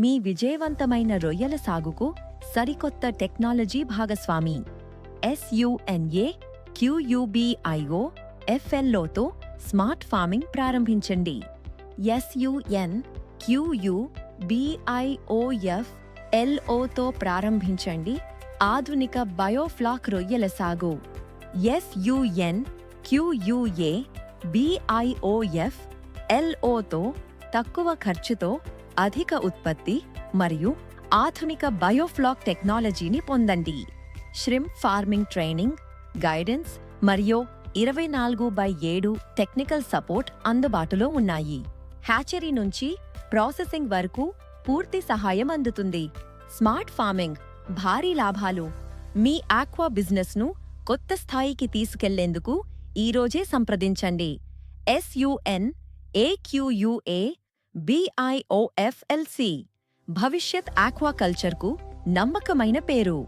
మీ విజయవంతమైన రొయ్యల సాగుకు సరికొత్త టెక్నాలజీ భాగస్వామి SUNA QUBIO FLOతో స్మార్ట్ ఫార్మింగ్ ప్రారంభించండి. SUNQUBIOFLOతో ప్రారంభించండి ఆధునిక బయోఫ్లాక్ రొయ్యల సాగు. SUNQUABIOFLOతో తక్కువ ఖర్చుతో అధిక ఉత్పత్తి మరియు ఆధునిక బయోఫ్లాక్ టెక్నాలజీని పొందండి. ష్రింప్ ఫార్మింగ్ ట్రైనింగ్, గైడెన్స్ మరియు 24/7 టెక్నికల్ సపోర్ట్ అందుబాటులో ఉన్నాయి. హ్యాచరీ నుంచి ప్రాసెసింగ్ వరకు పూర్తి సహాయం అందుతుంది. స్మార్ట్ ఫార్మింగ్, భారీ లాభాలు. మీ ఆక్వా బిజినెస్ను కొత్త స్థాయికి తీసుకెళ్లేందుకు ఈరోజే సంప్రదించండి. SUNAQUABIOFLC భవిష్యత్ ఆక్వాకల్చర్కు నమ్మకమైన పేరు.